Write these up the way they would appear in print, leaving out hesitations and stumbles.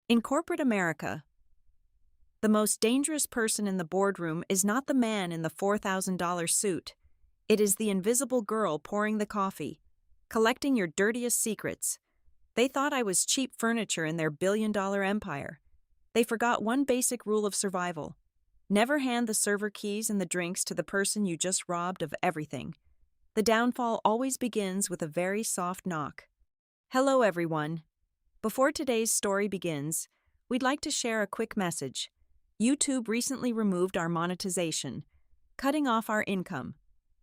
In corporate America, the most dangerous person in the boardroom is not the man in the $4,000 suit. It is the invisible girl pouring the coffee, collecting your dirtiest secrets. They thought I was cheap furniture in their billion-dollar empire. They forgot one basic rule of survival. Never hand the server keys and the drinks to the person you just robbed of everything. The downfall always begins with a very soft knock. Hello, everyone. Before today's story begins, we'd like to share a quick message. YouTube recently removed our monetization, cutting off our income.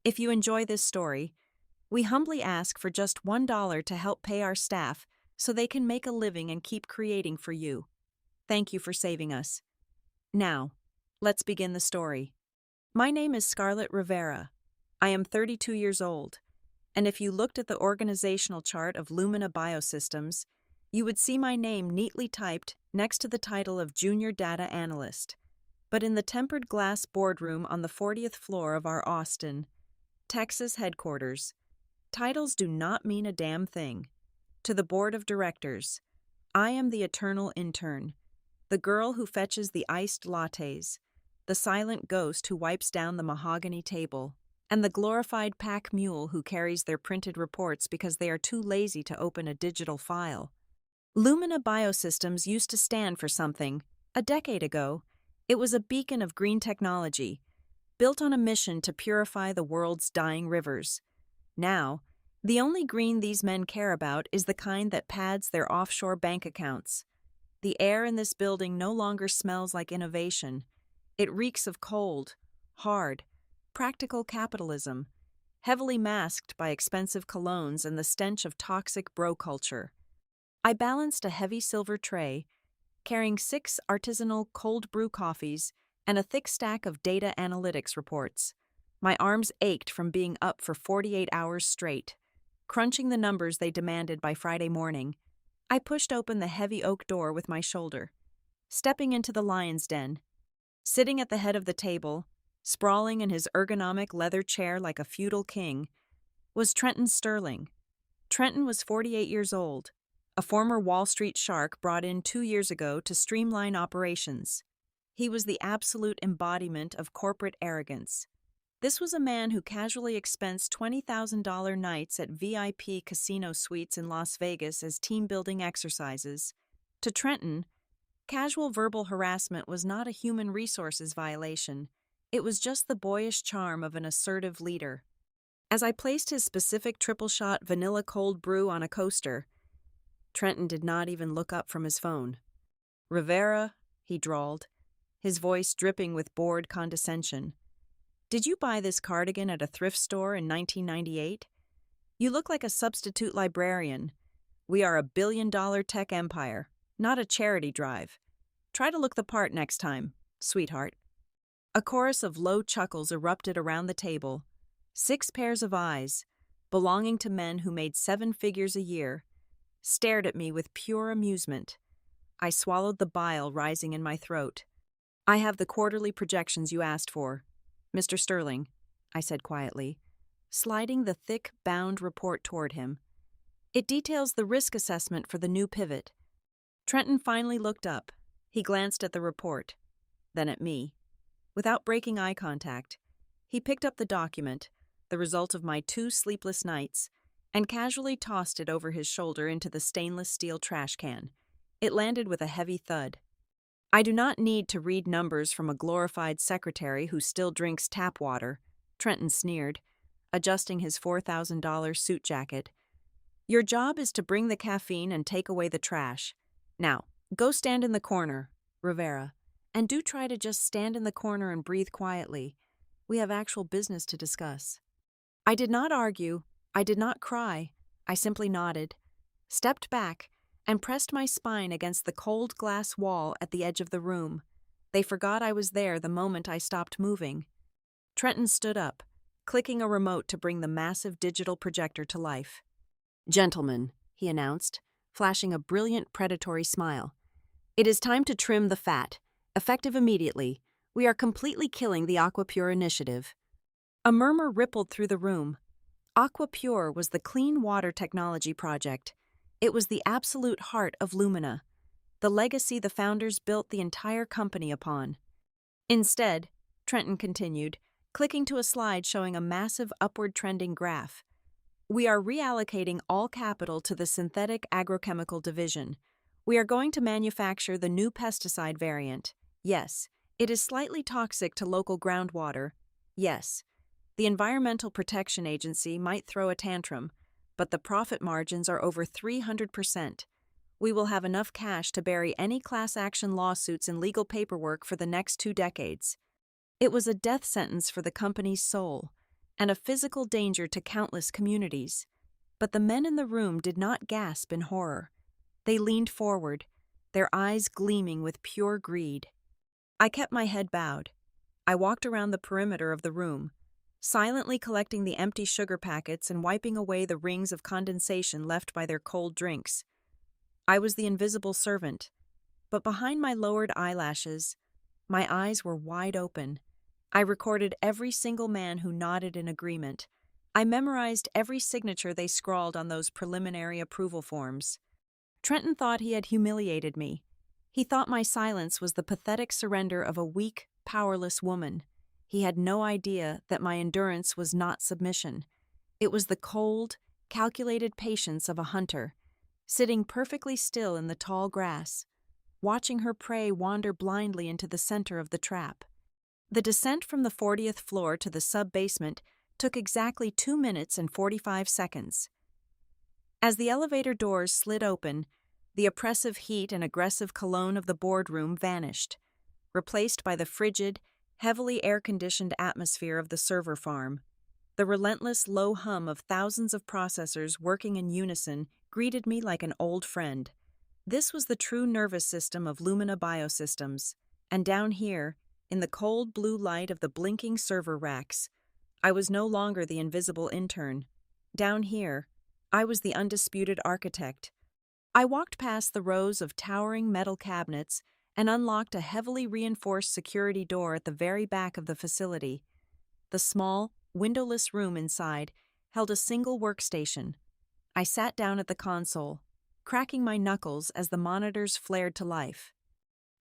If you enjoy this story, we humbly ask for just $1 to help pay our staff so they can make a living and keep creating for you. Thank you for saving us. Now, let's begin the story. My name is Scarlett Rivera. I am 32 years old, and if you looked at the organizational chart of Lumina Biosystems, you would see my name neatly typed next to the title of Junior Data Analyst. But in the tempered glass boardroom on the 40th floor of our Austin, Texas headquarters, titles do not mean a damn thing. To the board of directors, I am the eternal intern, the girl who fetches the iced lattes, the silent ghost who wipes down the mahogany table, and the glorified pack mule who carries their printed reports because they are too lazy to open a digital file. Lumina Biosystems used to stand for something. A decade ago, it was a beacon of green technology, built on a mission to purify the world's dying rivers. Now, the only green these men care about is the kind that pads their offshore bank accounts. The air in this building no longer smells like innovation. It reeks of cold, hard, practical capitalism, heavily masked by expensive colognes and the stench of toxic bro culture. I balanced a heavy silver tray, carrying 6 artisanal cold brew coffees and a thick stack of data analytics reports. My arms ached from being up for 48 hours straight, crunching the numbers they demanded by Friday morning. I pushed open the heavy oak door with my shoulder, stepping into the lion's den. Sitting at the head of the table, sprawling in his ergonomic leather chair like a feudal king, was Trenton Sterling. Trenton was 48 years old, a former Wall Street shark brought in 2 years ago to streamline operations. He was the absolute embodiment of corporate arrogance. This was a man who casually expensed $20,000 nights at VIP casino suites in Las Vegas as team-building exercises. To Trenton, casual verbal harassment was not a human resources violation. It was just the boyish charm of an assertive leader. As I placed his specific triple-shot vanilla cold brew on a coaster, Trenton did not even look up from his phone. "Rivera," he drawled, his voice dripping with bored condescension. "Did you buy this cardigan at a thrift store in 1998? You look like a substitute librarian. We are a billion-dollar tech empire, not a charity drive. Try to look the part next time, sweetheart." A chorus of low chuckles erupted around the table. 6 pairs of eyes, belonging to men who made 7 figures a year, stared at me with pure amusement. I swallowed the bile rising in my throat. "I have the quarterly projections you asked for, Mr. Sterling," I said quietly, sliding the thick, bound report toward him. "It details the risk assessment for the new pivot." Trenton finally looked up. He glanced at the report, then at me. Without breaking eye contact, he picked up the document, the result of my 2 sleepless nights, and casually tossed it over his shoulder into the stainless steel trash can. It landed with a heavy thud. "I do not need to read numbers from a glorified secretary who still drinks tap water," Trenton sneered, adjusting his $4,000 suit jacket. "Your job is to bring the caffeine and take away the trash. Now, go stand in the corner, Rivera, and do try to just stand in the corner and breathe quietly. We have actual business to discuss." I did not argue. I did not cry. I simply nodded, stepped back, and pressed my spine against the cold glass wall at the edge of the room. They forgot I was there the moment I stopped moving. Trenton stood up, clicking a remote to bring the massive digital projector to life. "Gentlemen," he announced, flashing a brilliant predatory smile, "it is time to trim the fat. Effective immediately. We are completely killing the AquaPure initiative." A murmur rippled through the room. AquaPure was the clean water technology project. It was the absolute heart of Lumina. The the legacy the founders built the entire company upon. Instead, Trenton continued, clicking to a slide showing a massive upward trending graph. We are reallocating all capital to the synthetic agrochemical division. We are going to manufacture the new pesticide variant. Yes, it is slightly toxic to local groundwater. Yes, the Environmental Protection Agency might throw a tantrum, but the profit margins are over 300%. We will have enough cash to bury any class action lawsuits and legal paperwork for the next 2 decades. It was a death sentence for the company's soul, and a physical danger to countless communities. But the men in the room did not gasp in horror. They leaned forward, their eyes gleaming with pure greed. I kept my head bowed. I walked around the perimeter of the room, silently collecting the empty sugar packets and wiping away the rings of condensation left by their cold drinks. I was the invisible servant, but behind my lowered eyelashes, my eyes were wide open. I recorded every single man who nodded in agreement. I memorized every signature they scrawled on those preliminary approval forms. Trenton thought he had humiliated me. He thought my silence was the pathetic surrender of a weak, powerless woman. He had no idea that my endurance was not submission. It was the cold, calculated patience of a hunter, sitting perfectly still in the tall grass, watching her prey wander blindly into the center of the trap. The descent from the 40th floor to the sub-basement took exactly 2 minutes and 45 seconds. As the elevator doors slid open, the oppressive heat and aggressive cologne of the boardroom vanished, replaced by the frigid, heavily air-conditioned atmosphere of the server farm. The relentless low hum of thousands of processors working in unison greeted me like an old friend. This was the true nervous system of Lumina Biosystems, and down here, in the cold blue light of the blinking server racks, I was no longer the invisible intern. Down here, I was the undisputed architect. I walked past the rows of towering metal cabinets and unlocked a heavily reinforced security door at the very back of the facility. The small, windowless room inside held a single workstation. I sat down at the console, cracking my knuckles as the monitors flared to life.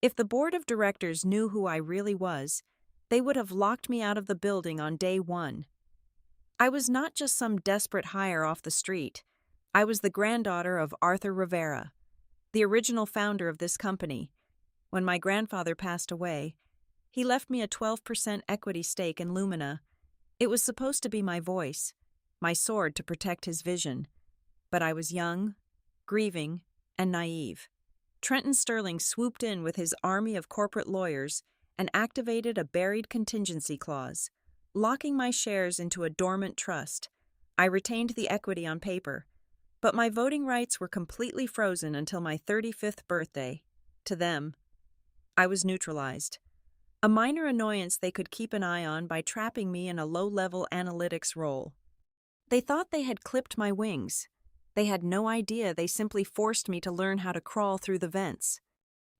If the board of directors knew who I really was, they would have locked me out of the building on day 1. I was not just some desperate hire off the street. I was the granddaughter of Arthur Rivera, the original founder of this company. When my grandfather passed away, he left me a 12% equity stake in Lumina. It was supposed to be my voice, my sword to protect his vision. But I was young, grieving, and naive. Trenton Sterling swooped in with his army of corporate lawyers and activated a buried contingency clause, locking my shares into a dormant trust. I retained the equity on paper, but my voting rights were completely frozen until my 35th birthday. To them, I was neutralized. A minor annoyance they could keep an eye on by trapping me in a low-level analytics role. They thought they had clipped my wings. They had no idea they simply forced me to learn how to crawl through the vents.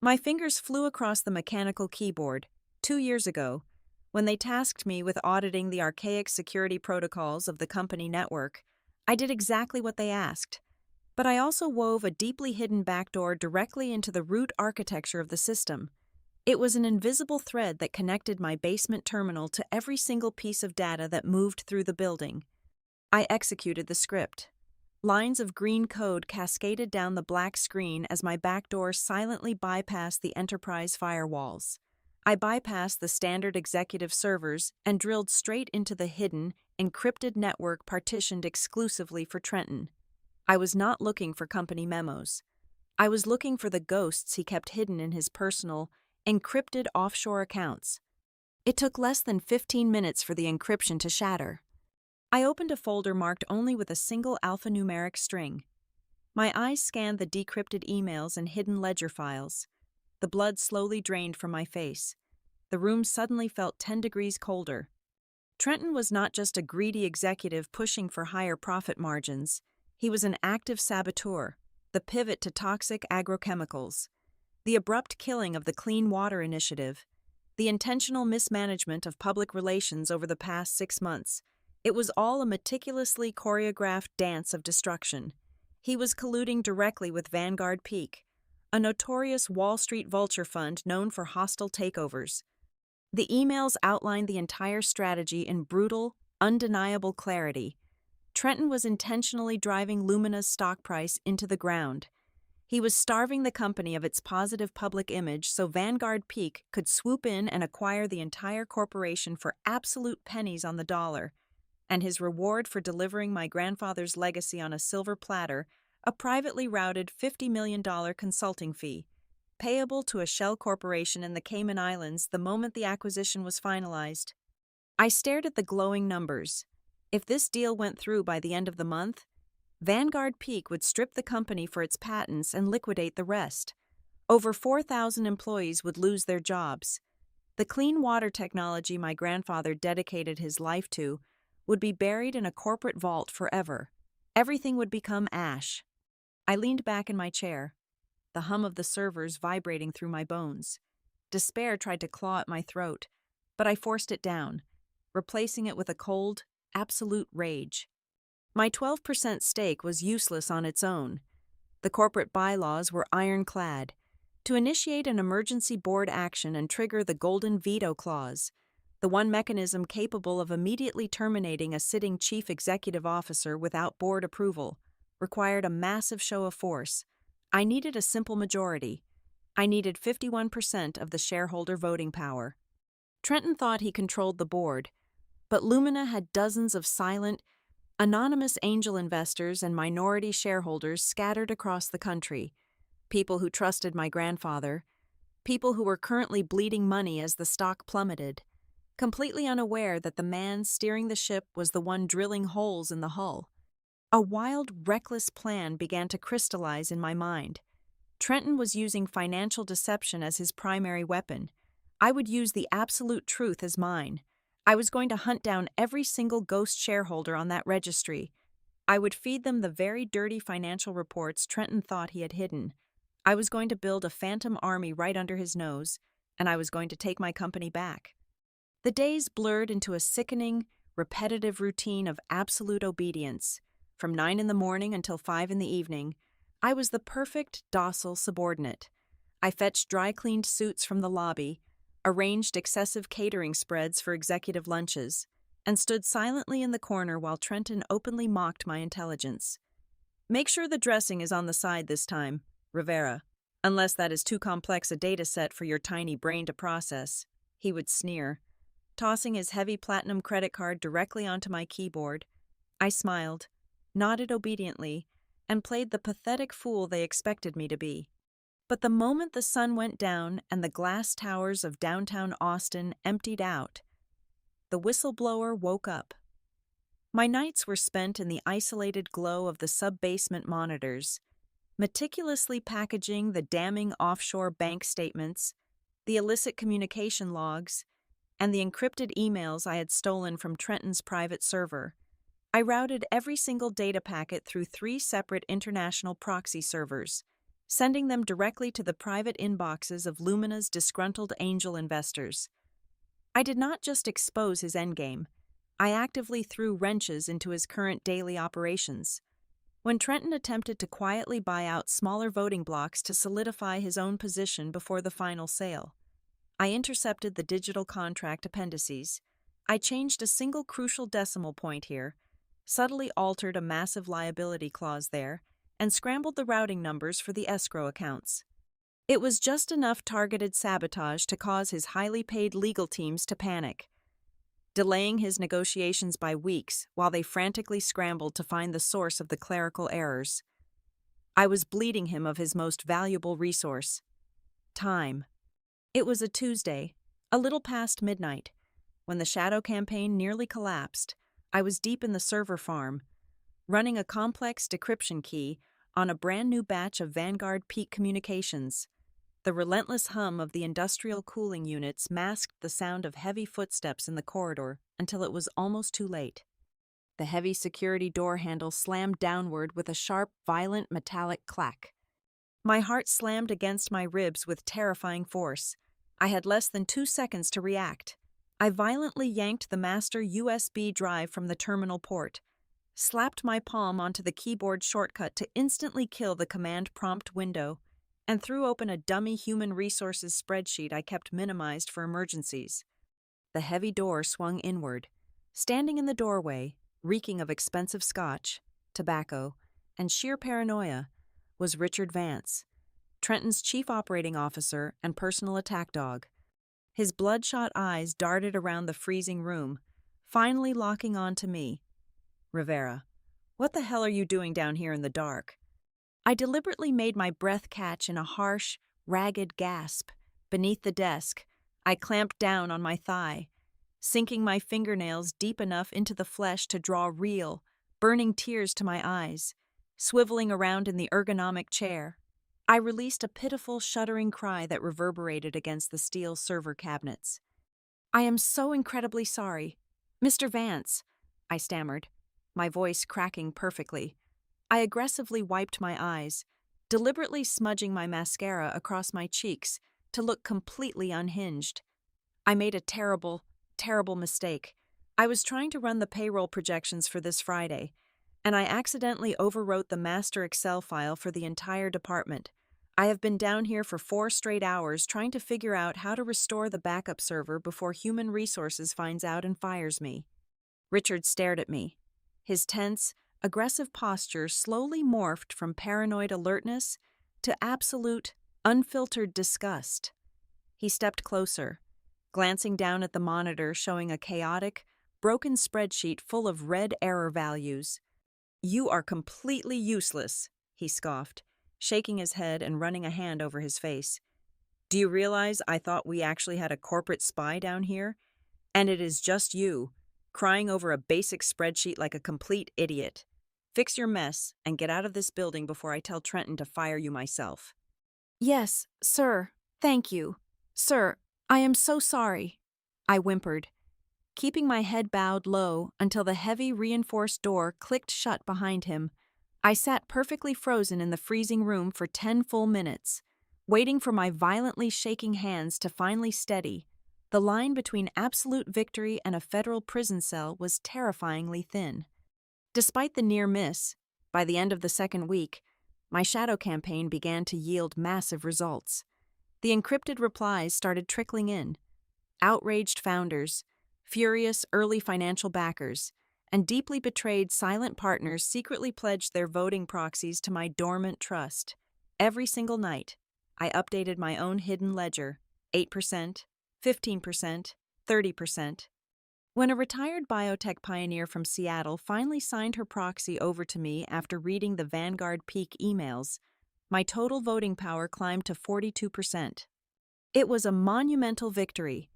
My fingers flew across the mechanical keyboard 2 years ago when they tasked me with auditing the archaic security protocols of the company network. I did exactly what they asked, but I also wove a deeply hidden backdoor directly into the root architecture of the system. It was an invisible thread that connected my basement terminal to every single piece of data that moved through the building. I executed the script. Lines of green code cascaded down the black screen as my backdoor silently bypassed the enterprise firewalls. I bypassed the standard executive servers and drilled straight into the hidden, encrypted network partitioned exclusively for Trenton. I was not looking for company memos. I was looking for the ghosts he kept hidden in his personal, encrypted offshore accounts. It took less than 15 minutes for the encryption to shatter. I opened a folder marked only with a single alphanumeric string. My eyes scanned the decrypted emails and hidden ledger files. The blood slowly drained from my face. The room suddenly felt 10 degrees colder. Trenton was not just a greedy executive pushing for higher profit margins. He was an active saboteur, the pivot to toxic agrochemicals, the abrupt killing of the Clean Water Initiative, the intentional mismanagement of public relations over the past 6 months. It was all a meticulously choreographed dance of destruction. He was colluding directly with Vanguard Peak, a notorious Wall Street vulture fund known for hostile takeovers. The emails outlined the entire strategy in brutal, undeniable clarity. Trenton was intentionally driving Lumina's stock price into the ground. He was starving the company of its positive public image so Vanguard Peak could swoop in and acquire the entire corporation for absolute pennies on the dollar. And his reward for delivering my grandfather's legacy on a silver platter, a privately routed $50 million consulting fee, payable to a shell corporation in the Cayman Islands the moment the acquisition was finalized. I stared at the glowing numbers. If this deal went through by the end of the month, Vanguard Peak would strip the company for its patents and liquidate the rest. Over 4,000 employees would lose their jobs. The clean water technology my grandfather dedicated his life to would be buried in a corporate vault forever. Everything would become ash. I leaned back in my chair, the hum of the servers vibrating through my bones. Despair tried to claw at my throat, but I forced it down, replacing it with a cold, absolute rage. My 12% stake was useless on its own. The corporate bylaws were ironclad. To initiate an emergency board action and trigger the golden veto clause, the one mechanism capable of immediately terminating a sitting chief executive officer without board approval, required a massive show of force. I needed a simple majority. I needed 51% of the shareholder voting power. Trenton thought he controlled the board, but Lumina had dozens of silent, anonymous angel investors and minority shareholders scattered across the country, people who trusted my grandfather, people who were currently bleeding money as the stock plummeted, completely unaware that the man steering the ship was the one drilling holes in the hull. A wild, reckless plan began to crystallize in my mind. Trenton was using financial deception as his primary weapon. I would use the absolute truth as mine. I was going to hunt down every single ghost shareholder on that registry. I would feed them the very dirty financial reports Trenton thought he had hidden. I was going to build a phantom army right under his nose, and I was going to take my company back. The days blurred into a sickening, repetitive routine of absolute obedience. From 9 in the morning until 5 in the evening, I was the perfect, docile subordinate. I fetched dry-cleaned suits from the lobby, arranged excessive catering spreads for executive lunches, and stood silently in the corner while Trenton openly mocked my intelligence. "Make sure the dressing is on the side this time, Rivera, unless that is too complex a data set for your tiny brain to process," he would sneer, tossing his heavy platinum credit card directly onto my keyboard. I smiled, nodded obediently, and played the pathetic fool they expected me to be. But the moment the sun went down and the glass towers of downtown Austin emptied out, the whistleblower woke up. My nights were spent in the isolated glow of the sub-basement monitors, meticulously packaging the damning offshore bank statements, the illicit communication logs, and the encrypted emails I had stolen from Trenton's private server. I routed every single data packet through 3 separate international proxy servers, sending them directly to the private inboxes of Lumina's disgruntled angel investors. I did not just expose his endgame, I actively threw wrenches into his current daily operations. When Trenton attempted to quietly buy out smaller voting blocks to solidify his own position before the final sale, I intercepted the digital contract appendices. I changed a single crucial decimal point here, subtly altered a massive liability clause there, and scrambled the routing numbers for the escrow accounts. It was just enough targeted sabotage to cause his highly paid legal teams to panic, delaying his negotiations by weeks while they frantically scrambled to find the source of the clerical errors. I was bleeding him of his most valuable resource: time. It was a Tuesday, a little past midnight. When the shadow campaign nearly collapsed, I was deep in the server farm, running a complex decryption key on a brand new batch of Vanguard Peak communications. The relentless hum of the industrial cooling units masked the sound of heavy footsteps in the corridor until it was almost too late. The heavy security door handle slammed downward with a sharp, violent metallic clack. My heart slammed against my ribs with terrifying force. I had less than 2 seconds to react. I violently yanked the master USB drive from the terminal port, slapped my palm onto the keyboard shortcut to instantly kill the command prompt window, and threw open a dummy human resources spreadsheet I kept minimized for emergencies. The heavy door swung inward. Standing in the doorway, reeking of expensive scotch, tobacco, and sheer paranoia, was Richard Vance, Trenton's chief operating officer and personal attack dog. His bloodshot eyes darted around the freezing room, finally locking on to me. "Rivera, what the hell are you doing down here in the dark?" I deliberately made my breath catch in a harsh, ragged gasp. Beneath the desk, I clamped down on my thigh, sinking my fingernails deep enough into the flesh to draw real, burning tears to my eyes. Swiveling around in the ergonomic chair, I released a pitiful, shuddering cry that reverberated against the steel server cabinets. "I am so incredibly sorry. Mr. Vance," I stammered, my voice cracking perfectly. I aggressively wiped my eyes, deliberately smudging my mascara across my cheeks to look completely unhinged. I made a terrible, terrible mistake. I was trying to run the payroll projections for this Friday, and I accidentally overwrote the master Excel file for the entire department. I have been down here for 4 straight hours trying to figure out how to restore the backup server before Human Resources finds out and fires me. Richard stared at me. His tense, aggressive posture slowly morphed from paranoid alertness to absolute, unfiltered disgust. He stepped closer, glancing down at the monitor showing a chaotic, broken spreadsheet full of red error values. "You are completely useless," he scoffed, shaking his head and running a hand over his face. "Do you realize I thought we actually had a corporate spy down here? And it is just you, crying over a basic spreadsheet like a complete idiot. Fix your mess and get out of this building before I tell Trenton to fire you myself." "Yes, sir. Thank you. Sir, I am so sorry," I whimpered, keeping my head bowed low until the heavy reinforced door clicked shut behind him. I sat perfectly frozen in the freezing room for 10 full minutes, waiting for my violently shaking hands to finally steady. The line between absolute victory and a federal prison cell was terrifyingly thin. Despite the near miss, by the end of the second week, my shadow campaign began to yield massive results. The encrypted replies started trickling in. Outraged founders, furious early financial backers, and deeply betrayed silent partners secretly pledged their voting proxies to my dormant trust. Every single night, I updated my own hidden ledger, 8%, 15%, 30%. When a retired biotech pioneer from Seattle finally signed her proxy over to me after reading the Vanguard Peak emails, my total voting power climbed to 42%. It was a monumental victory,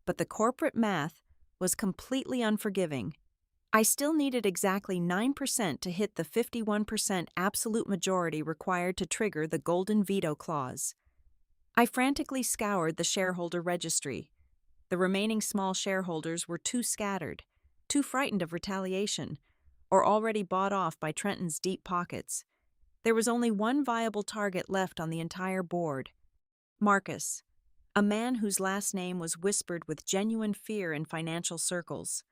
but the corporate math was completely unforgiving. I still needed exactly 9% to hit the 51% absolute majority required to trigger the golden veto clause. I frantically scoured the shareholder registry. The remaining small shareholders were too scattered, too frightened of retaliation, or already bought off by Trenton's deep pockets. There was only one viable target left on the entire board: Marcus, a man whose last name was whispered with genuine fear in financial circles.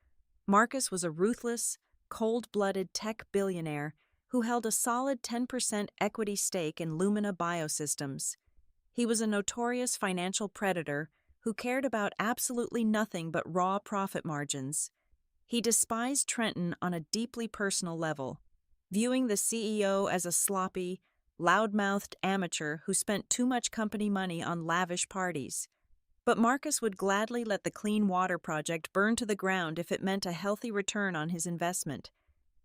Marcus was a ruthless, cold-blooded tech billionaire who held a solid 10% equity stake in Lumina Biosystems. He was a notorious financial predator who cared about absolutely nothing but raw profit margins. He despised Trenton on a deeply personal level, viewing the CEO as a sloppy, loud-mouthed amateur who spent too much company money on lavish parties. But Marcus would gladly let the Clean Water Project burn to the ground if it meant a healthy return on his investment.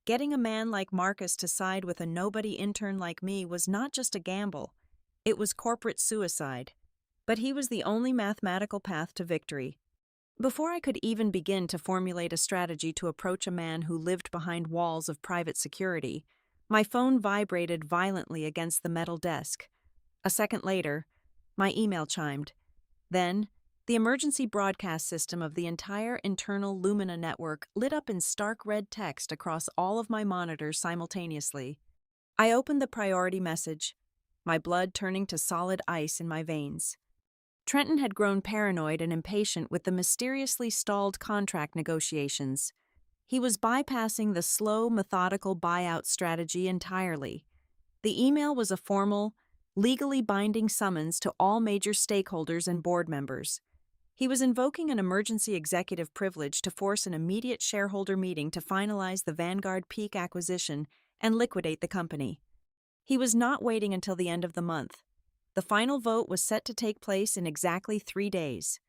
Getting a man like Marcus to side with a nobody intern like me was not just a gamble, it was corporate suicide. But he was the only mathematical path to victory. Before I could even begin to formulate a strategy to approach a man who lived behind walls of private security, my phone vibrated violently against the metal desk. A second later, my email chimed. Then, the emergency broadcast system of the entire internal Lumina network lit up in stark red text across all of my monitors simultaneously. I opened the priority message, my blood turning to solid ice in my veins. Trenton had grown paranoid and impatient with the mysteriously stalled contract negotiations. He was bypassing the slow, methodical buyout strategy entirely. The email was a formal, legally binding summons to all major stakeholders and board members. He was invoking an emergency executive privilege to force an immediate shareholder meeting to finalize the Vanguard Peak acquisition and liquidate the company. He was not waiting until the end of the month. The final vote was set to take place in exactly 3 days.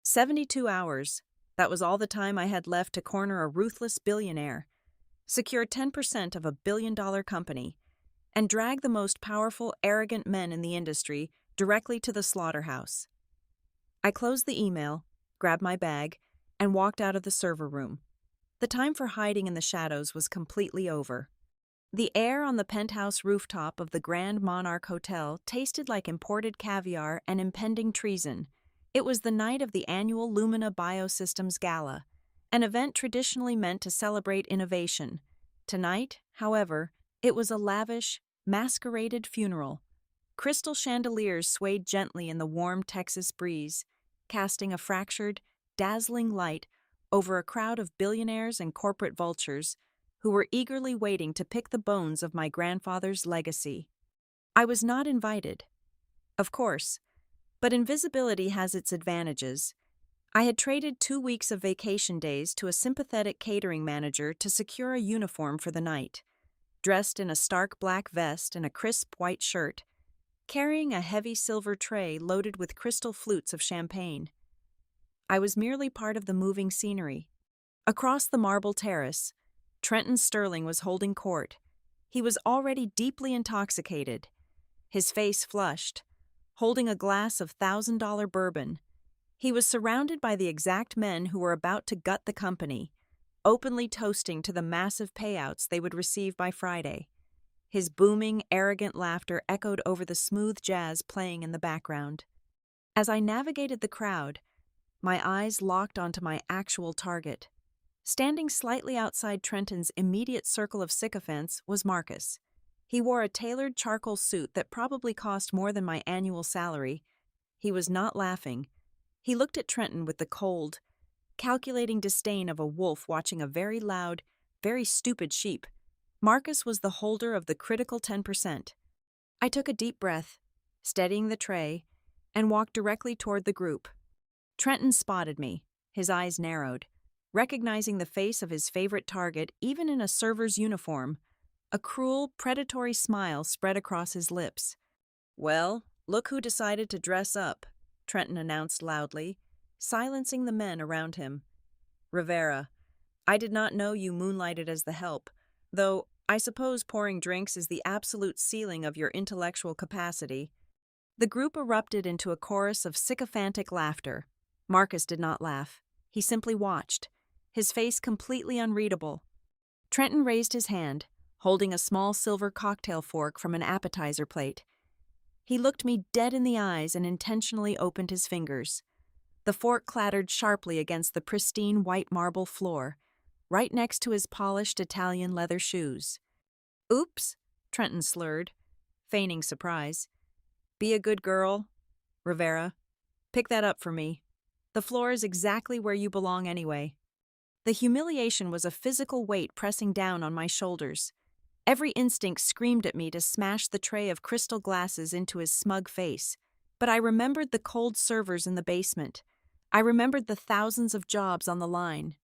72 hours. That was all the time I had left to corner a ruthless billionaire, secure 10% of a billion-dollar company, and drag the most powerful, arrogant men in the industry directly to the slaughterhouse. I closed the email, grabbed my bag, and walked out of the server room. The time for hiding in the shadows was completely over. The air on the penthouse rooftop of the Grand Monarch Hotel tasted like imported caviar and impending treason. It was the night of the annual Lumina Biosystems Gala, an event traditionally meant to celebrate innovation. Tonight, however, it was a lavish, masqueraded funeral. Crystal chandeliers swayed gently in the warm Texas breeze, casting a fractured, dazzling light over a crowd of billionaires and corporate vultures who were eagerly waiting to pick the bones of my grandfather's legacy. I was not invited, of course, but invisibility has its advantages. I had traded 2 weeks of vacation days to a sympathetic catering manager to secure a uniform for the night. Dressed in a stark black vest and a crisp white shirt, carrying a heavy silver tray loaded with crystal flutes of champagne. I was merely part of the moving scenery. Across the marble terrace, Trenton Sterling was holding court. He was already deeply intoxicated, his face flushed, holding a glass of $1,000 bourbon. He was surrounded by the exact men who were about to gut the company, openly toasting to the massive payouts they would receive by Friday. His booming, arrogant laughter echoed over the smooth jazz playing in the background. As I navigated the crowd, my eyes locked onto my actual target. Standing slightly outside Trenton's immediate circle of sycophants was Marcus. He wore a tailored charcoal suit that probably cost more than my annual salary. He was not laughing. He looked at Trenton with the cold, calculating disdain of a wolf watching a very loud, very stupid sheep. Marcus was the holder of the critical 10%. I took a deep breath, steadying the tray, and walked directly toward the group. Trenton spotted me, his eyes narrowed, recognizing the face of his favorite target even in a server's uniform. A cruel, predatory smile spread across his lips. "Well, look who decided to dress up," Trenton announced loudly, silencing the men around him. "Rivera, I did not know you moonlighted as the help, though I suppose pouring drinks is the absolute ceiling of your intellectual capacity." The group erupted into a chorus of sycophantic laughter. Marcus did not laugh. He simply watched, his face completely unreadable. Trenton raised his hand, holding a small silver cocktail fork from an appetizer plate. He looked me dead in the eyes and intentionally opened his fingers. The fork clattered sharply against the pristine white marble floor, right next to his polished Italian leather shoes. "Oops," Trenton slurred, feigning surprise. "Be a good girl, Rivera. Pick that up for me. The floor is exactly where you belong anyway." The humiliation was a physical weight pressing down on my shoulders. Every instinct screamed at me to smash the tray of crystal glasses into his smug face. But I remembered the cold servers in the basement. I remembered the thousands of jobs on the line.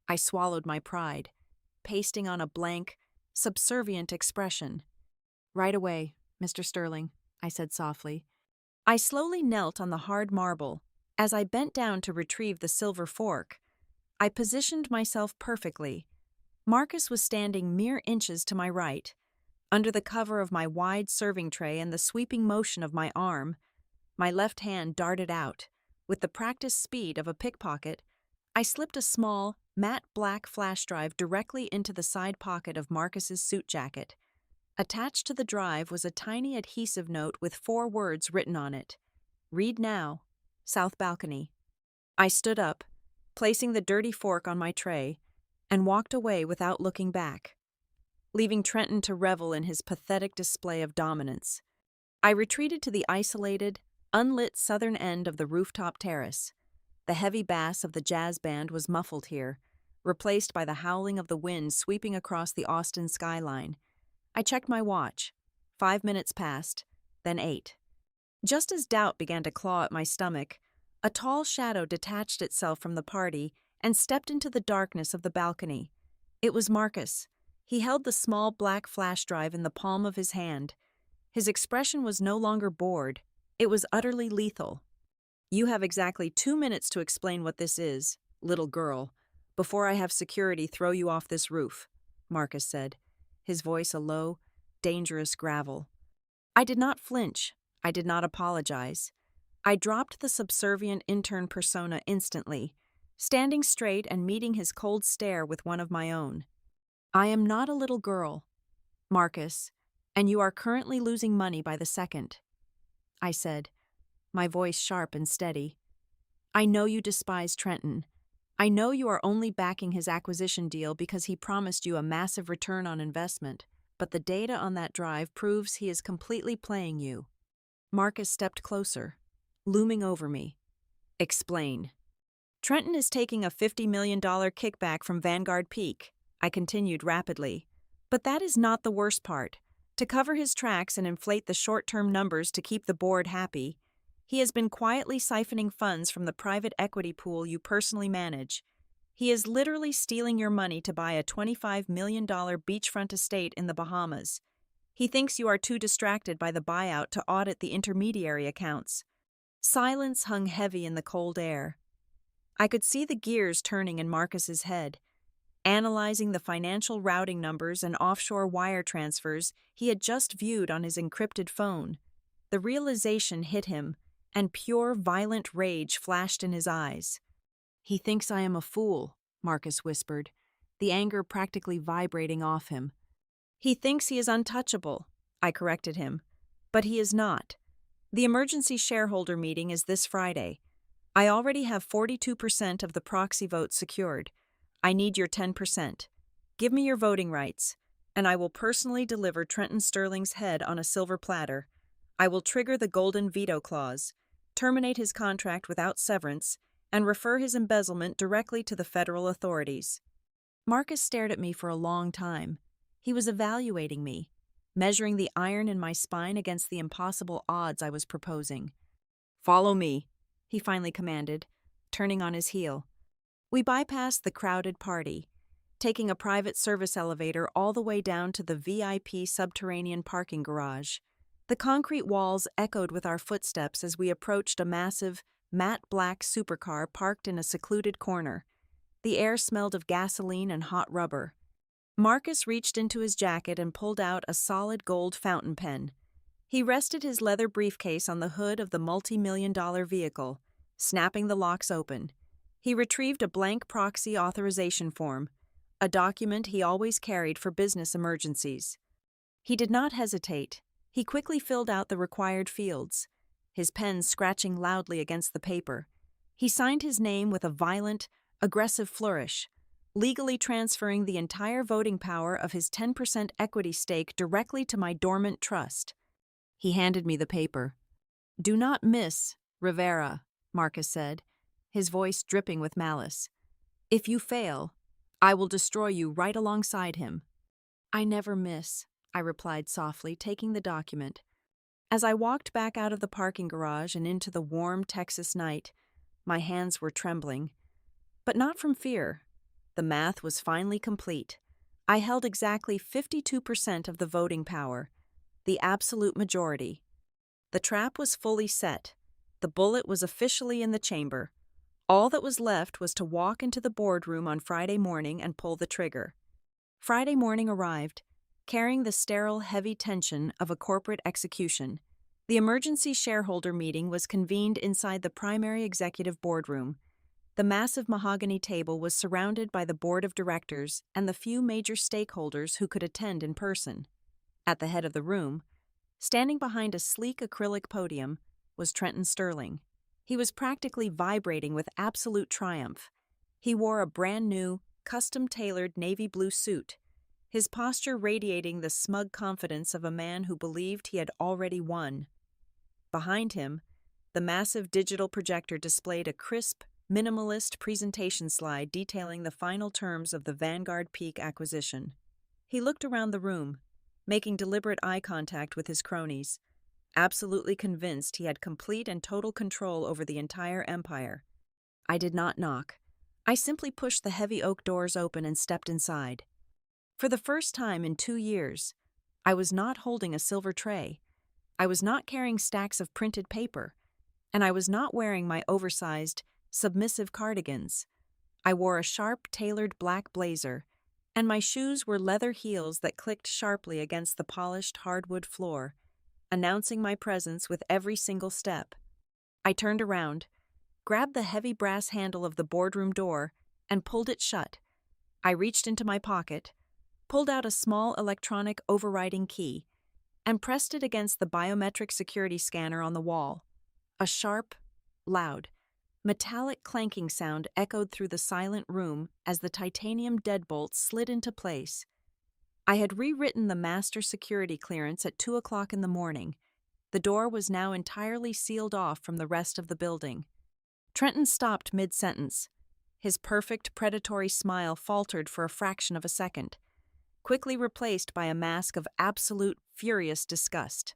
I swallowed my pride, pasting on a blank, subservient expression. "Right away, Mr. Sterling," I said softly. I slowly knelt on the hard marble. As I bent down to retrieve the silver fork, I positioned myself perfectly. Marcus was standing mere inches to my right. Under the cover of my wide serving tray and the sweeping motion of my arm, my left hand darted out. With the practiced speed of a pickpocket, I slipped a small, matte black flash drive directly into the side pocket of Marcus's suit jacket. Attached to the drive was a tiny adhesive note with 4 words written on it. "Read now, South Balcony." I stood up, placing the dirty fork on my tray, and walked away without looking back, leaving Trenton to revel in his pathetic display of dominance. I retreated to the isolated, unlit southern end of the rooftop terrace. The heavy bass of the jazz band was muffled here, replaced by the howling of the wind sweeping across the Austin skyline. I checked my watch. 5 minutes passed. then 8. Just as doubt began to claw at my stomach, a tall shadow detached itself from the party and stepped into the darkness of the balcony. It was Marcus. He held the small black flash drive in the palm of his hand. His expression was no longer bored. It was utterly lethal. "You have exactly 2 minutes to explain what this is, little girl, before I have security throw you off this roof," Marcus said, his voice a low, dangerous gravel. I did not flinch. I did not apologize. I dropped the subservient intern persona instantly, standing straight and meeting his cold stare with one of my own. "I am not a little girl, Marcus, and you are currently losing money by the second," I said, my voice sharp and steady. "I know you despise Trenton. I know you are only backing his acquisition deal because he promised you a massive return on investment, but the data on that drive proves he is completely playing you." Marcus stepped closer, looming over me. "Explain." "Trenton is taking a $50 million kickback from Vanguard Peak," I continued rapidly. "But that is not the worst part. To cover his tracks and inflate the short-term numbers to keep the board happy, he has been quietly siphoning funds from the private equity pool you personally manage. He is literally stealing your money to buy a $25 million beachfront estate in the Bahamas. He thinks you are too distracted by the buyout to audit the intermediary accounts." Silence hung heavy in the cold air. I could see the gears turning in Marcus's head, analyzing the financial routing numbers and offshore wire transfers he had just viewed on his encrypted phone. The realization hit him, and pure, violent rage flashed in his eyes. "He thinks I am a fool," Marcus whispered, the anger practically vibrating off him. "He thinks he is untouchable," I corrected him. "But he is not. The emergency shareholder meeting is this Friday. I already have 42% of the proxy votes secured. I need your 10%. Give me your voting rights, and I will personally deliver Trenton Sterling's head on a silver platter. I will trigger the golden veto clause, terminate his contract without severance, and refer his embezzlement directly to the federal authorities." Marcus stared at me for a long time. He was evaluating me, measuring the iron in my spine against the impossible odds I was proposing. "Follow me," he finally commanded, turning on his heel. We bypassed the crowded party, taking a private service elevator all the way down to the VIP subterranean parking garage. The concrete walls echoed with our footsteps as we approached a massive, matte black supercar parked in a secluded corner. The air smelled of gasoline and hot rubber. Marcus reached into his jacket and pulled out a solid gold fountain pen. He rested his leather briefcase on the hood of the multi-million-dollar vehicle, snapping the locks open. He retrieved a blank proxy authorization form, a document he always carried for business emergencies. He did not hesitate. He quickly filled out the required fields, his pen scratching loudly against the paper. He signed his name with a violent, aggressive flourish, legally transferring the entire voting power of his 10% equity stake directly to my dormant trust. He handed me the paper. "Do not miss, Rivera," Marcus said, his voice dripping with malice. "If you fail, I will destroy you right alongside him." "I never miss," I replied softly, taking the document. As I walked back out of the parking garage and into the warm Texas night, my hands were trembling. But not from fear. The math was finally complete. I held exactly 52% of the voting power, the absolute majority. The trap was fully set. The bullet was officially in the chamber. All that was left was to walk into the boardroom on Friday morning and pull the trigger. Friday morning arrived, carrying the sterile, heavy tension of a corporate execution. The emergency shareholder meeting was convened inside the primary executive boardroom. The massive mahogany table was surrounded by the board of directors and the few major stakeholders who could attend in person. At the head of the room, standing behind a sleek acrylic podium, was Trenton Sterling. He was practically vibrating with absolute triumph. He wore a brand-new, custom-tailored navy blue suit, his posture radiating the smug confidence of a man who believed he had already won. Behind him, the massive digital projector displayed a crisp, minimalist presentation slide detailing the final terms of the Vanguard Peak acquisition. He looked around the room, making deliberate eye contact with his cronies. absolutely convinced he had complete and total control over the entire empire. I did not knock. I simply pushed the heavy oak doors open and stepped inside. For the first time in 2 years, I was not holding a silver tray. I was not carrying stacks of printed paper, and I was not wearing my oversized, submissive cardigans. I wore a sharp, tailored black blazer, and my shoes were leather heels that clicked sharply against the polished hardwood floor, announcing my presence with every single step. I turned around, grabbed the heavy brass handle of the boardroom door, and pulled it shut. I reached into my pocket, pulled out a small electronic overriding key, and pressed it against the biometric security scanner on the wall. A sharp, loud, metallic clanking sound echoed through the silent room as the titanium deadbolt slid into place. I had rewritten the master security clearance at 2 o'clock in the morning. The door was now entirely sealed off from the rest of the building. Trenton stopped mid-sentence. His perfect predatory smile faltered for a fraction of a second, quickly replaced by a mask of absolute, furious disgust.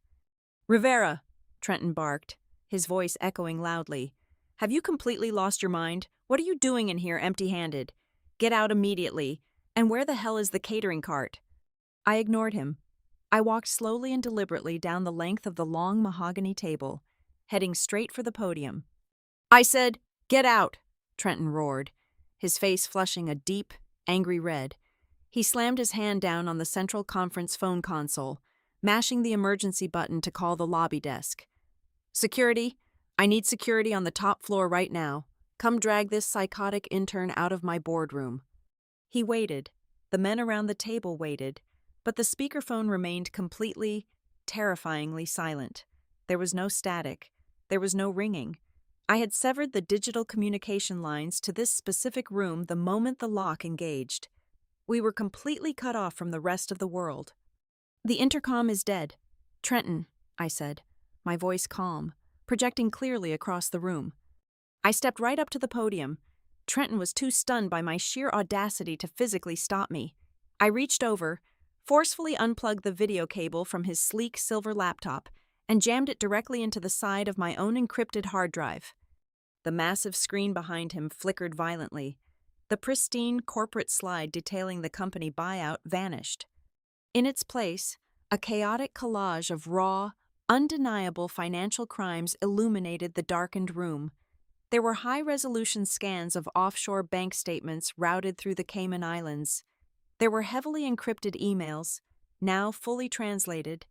"Rivera," Trenton barked, his voice echoing loudly. "Have you completely lost your mind? What are you doing in here empty-handed? Get out immediately. And where the hell is the catering cart?" I ignored him. I walked slowly and deliberately down the length of the long mahogany table, heading straight for the podium. "I said, get out," Trenton roared, his face flushing a deep, angry red. He slammed his hand down on the central conference phone console, mashing the emergency button to call the lobby desk. "Security, I need security on the top floor right now. Come drag this psychotic intern out of my boardroom." He waited. The men around the table waited, but the speakerphone remained completely, terrifyingly silent. There was no static. There was no ringing. I had severed the digital communication lines to this specific room the moment the lock engaged. We were completely cut off from the rest of the world. "The intercom is dead. Trenton," I said, my voice calm, projecting clearly across the room. I stepped right up to the podium. Trenton was too stunned by my sheer audacity to physically stop me. I reached over, forcefully unplugged the video cable from his sleek silver laptop, and jammed it directly into the side of my own encrypted hard drive. The massive screen behind him flickered violently. The pristine corporate slide detailing the company buyout vanished. In its place, a chaotic collage of raw, undeniable financial crimes illuminated the darkened room. There were high-resolution scans of offshore bank statements routed through the Cayman Islands. There were heavily encrypted emails, now fully translated,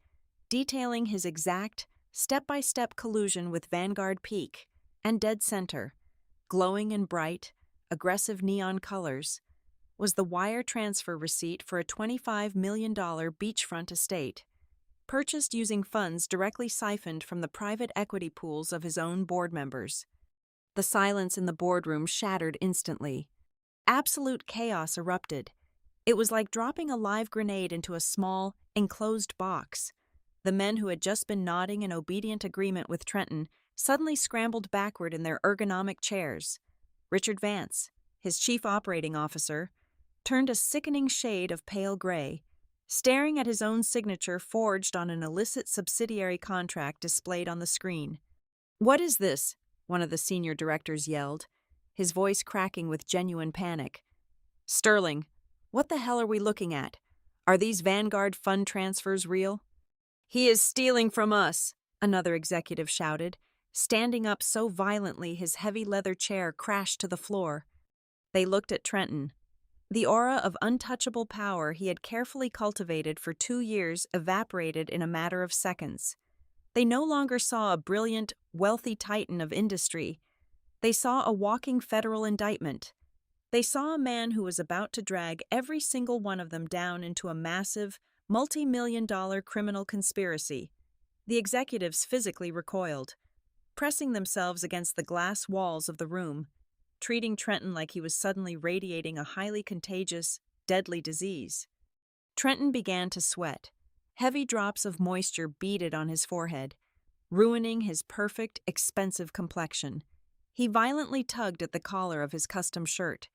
detailing his exact, step-by-step collusion with Vanguard Peak and Dead Center. Glowing and bright, aggressive neon colors, was the wire transfer receipt for a $25 million beachfront estate, purchased using funds directly siphoned from the private equity pools of his own board members. The silence in the boardroom shattered instantly. Absolute chaos erupted. It was like dropping a live grenade into a small, enclosed box. The men who had just been nodding in obedient agreement with Trenton suddenly scrambled backward in their ergonomic chairs. Richard Vance, his chief operating officer, turned a sickening shade of pale gray, staring at his own signature forged on an illicit subsidiary contract displayed on the screen. "What is this?" one of the senior directors yelled, his voice cracking with genuine panic. "Sterling, what the hell are we looking at? Are these Vanguard fund transfers real?" "He is stealing from us," another executive shouted, standing up so violently his heavy leather chair crashed to the floor. They looked at Trenton. The aura of untouchable power he had carefully cultivated for 2 years evaporated in a matter of seconds. They no longer saw a brilliant, wealthy titan of industry. They saw a walking federal indictment. They saw a man who was about to drag every single one of them down into a massive, multi-million-dollar criminal conspiracy. The executives physically recoiled, pressing themselves against the glass walls of the room, treating Trenton like he was suddenly radiating a highly contagious, deadly disease. Trenton began to sweat. Heavy drops of moisture beaded on his forehead, ruining his perfect, expensive complexion. He violently tugged at the collar of his custom shirt,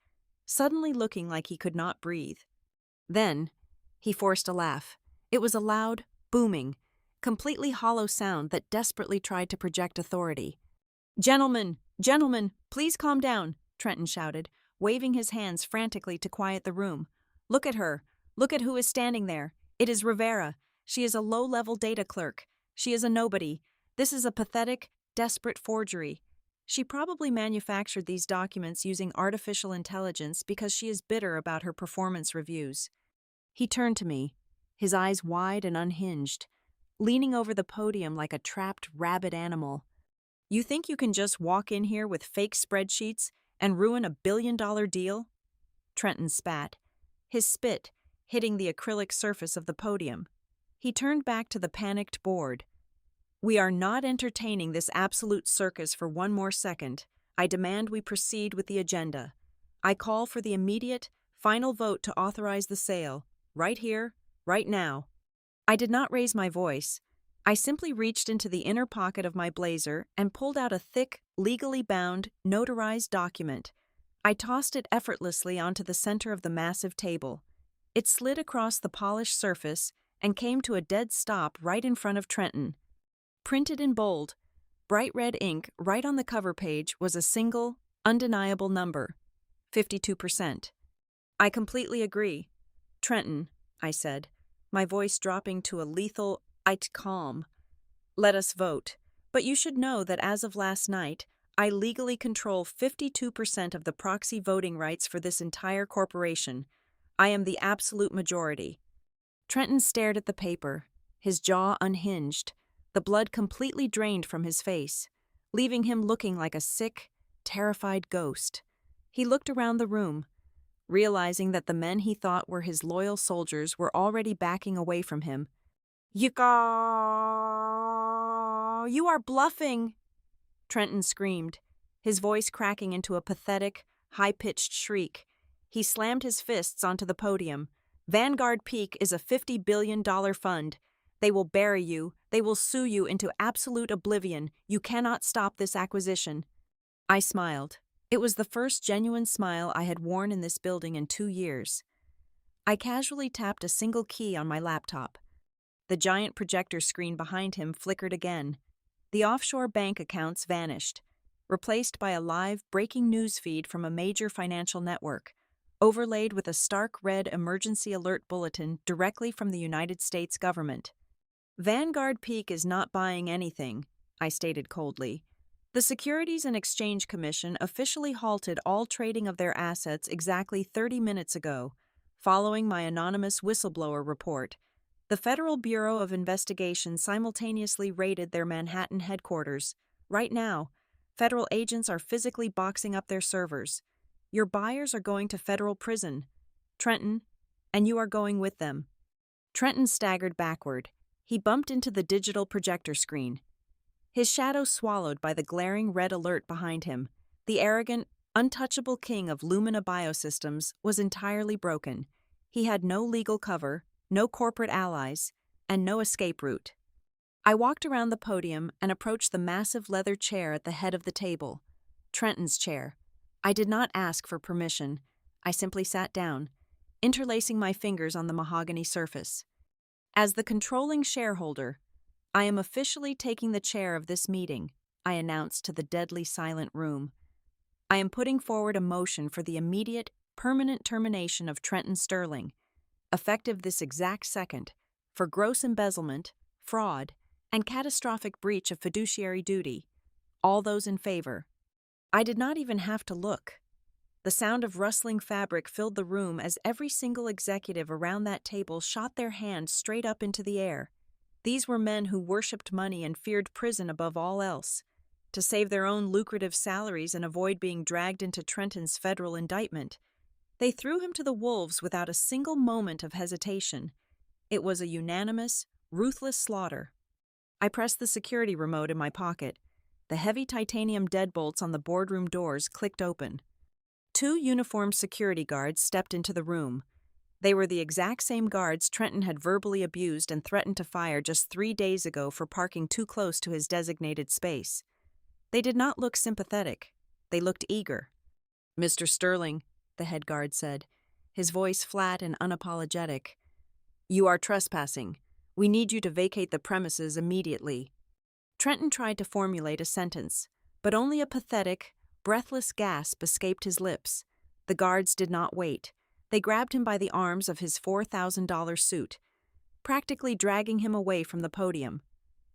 suddenly looking like he could not breathe. Then, he forced a laugh. It was a loud, booming, completely hollow sound that desperately tried to project authority. "Gentlemen, gentlemen, please calm down," Trenton shouted, waving his hands frantically to quiet the room. "Look at her. Look at who is standing there. It is Rivera. She is a low-level data clerk. She is a nobody. This is a pathetic, desperate forgery. She probably manufactured these documents using artificial intelligence because she is bitter about her performance reviews." He turned to me, his eyes wide and unhinged, leaning over the podium like a trapped rabid animal. "You think you can just walk in here with fake spreadsheets and ruin a billion-dollar deal?" Trenton spat, his spit hitting the acrylic surface of the podium. He turned back to the panicked board. "We are not entertaining this absolute circus for one more second. I demand we proceed with the agenda. I call for the immediate, final vote to authorize the sale, right here, right now." I did not raise my voice. I simply reached into the inner pocket of my blazer and pulled out a thick, legally bound, notarized document. I tossed it effortlessly onto the center of the massive table. It slid across the polished surface and came to a dead stop right in front of Trenton. Printed in bold, bright red ink right on the cover page was a single, undeniable number: 52%. "I completely agree. Trenton," I said, my voice dropping to a lethal calm. "Let us vote. But you should know that as of last night, I legally control 52% of the proxy voting rights for this entire corporation. I am the absolute majority." Trenton stared at the paper, his jaw unhinged, the blood completely drained from his face, leaving him looking like a sick, terrified ghost. He looked around the room, realizing that the men he thought were his loyal soldiers were already backing away from him. You are bluffing!" Trenton screamed, his voice cracking into a pathetic, high-pitched shriek. He slammed his fists onto the podium. "Vanguard Peak is a $50 billion fund. They will bury you. They will sue you into absolute oblivion. You cannot stop this acquisition." I smiled. It was the first genuine smile I had worn in this building in 2 years. I casually tapped a single key on my laptop. The giant projector screen behind him flickered again. The offshore bank accounts vanished, replaced by a live breaking news feed from a major financial network, overlaid with a stark red emergency alert bulletin directly from the United States government. "Vanguard Peak is not buying anything," I stated coldly. "The Securities and Exchange Commission officially halted all trading of their assets exactly 30 minutes ago, following my anonymous whistleblower report. The Federal Bureau of Investigation simultaneously raided their Manhattan headquarters. Right now, federal agents are physically boxing up their servers. Your buyers are going to federal prison, Trenton, and you are going with them." Trenton staggered backward. He bumped into the digital projector screen, his shadow swallowed by the glaring red alert behind him. The arrogant, untouchable king of Lumina Biosystems was entirely broken. He had no legal cover, no corporate allies, and no escape route. I walked around the podium and approached the massive leather chair at the head of the table, Trenton's chair. I did not ask for permission. I simply sat down, interlacing my fingers on the mahogany surface. "As the controlling shareholder, I am officially taking the chair of this meeting," I announced to the deadly silent room. "I am putting forward a motion for the immediate, permanent termination of Trenton Sterling, effective this exact second, for gross embezzlement, fraud, and catastrophic breach of fiduciary duty. All those in favor?" I did not even have to look. The sound of rustling fabric filled the room as every single executive around that table shot their hands straight up into the air. These were men who worshipped money and feared prison above all else. To save their own lucrative salaries and avoid being dragged into Trenton's federal indictment, they threw him to the wolves without a single moment of hesitation. It was a unanimous, ruthless slaughter. I pressed the security remote in my pocket. The heavy titanium deadbolts on the boardroom doors clicked open. 2 uniformed security guards stepped into the room. They were the exact same guards Trenton had verbally abused and threatened to fire just 3 days ago for parking too close to his designated space. They did not look sympathetic. They looked eager. "Mr. Sterling," the head guard said, his voice flat and unapologetic, "you are trespassing. We need you to vacate the premises immediately. Trenton tried to formulate a sentence, but only a pathetic, breathless gasp escaped his lips. The guards did not wait. They grabbed him by the arms of his $4,000 suit, practically dragging him away from the podium.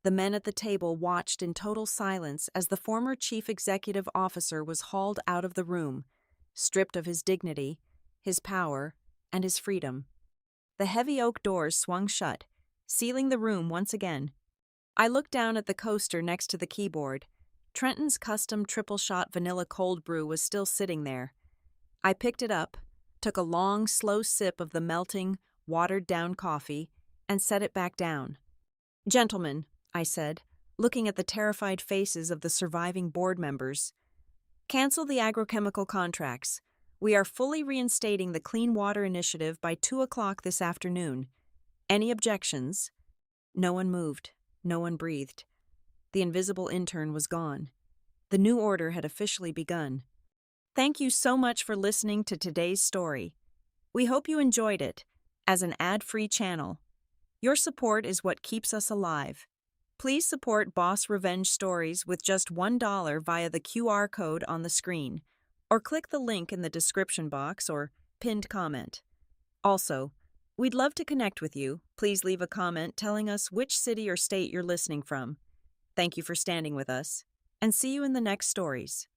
The men at the table watched in total silence as the former chief executive officer was hauled out of the room, stripped of his dignity, his power, and his freedom. The heavy oak doors swung shut, sealing the room once again. I looked down at the coaster next to the keyboard. Trenton's custom triple-shot vanilla cold brew was still sitting there. I picked it up, took a long, slow sip of the melting, watered-down coffee, and set it back down. "Gentlemen," I said, looking at the terrified faces of the surviving board members, "cancel the agrochemical contracts. We are fully reinstating the Clean Water Initiative by 2 o'clock this afternoon. Any objections?" No one moved. No one breathed. The invisible intern was gone. The new order had officially begun. Thank you so much for listening to today's story. We hope you enjoyed it. As an ad-free channel, your support is what keeps us alive. Please support Boss Revenge Stories with just $1 via the QR code on the screen, or click the link in the description box or pinned comment. Also, we'd love to connect with you. Please leave a comment telling us which city or state you're listening from. Thank you for standing with us, and see you in the next stories.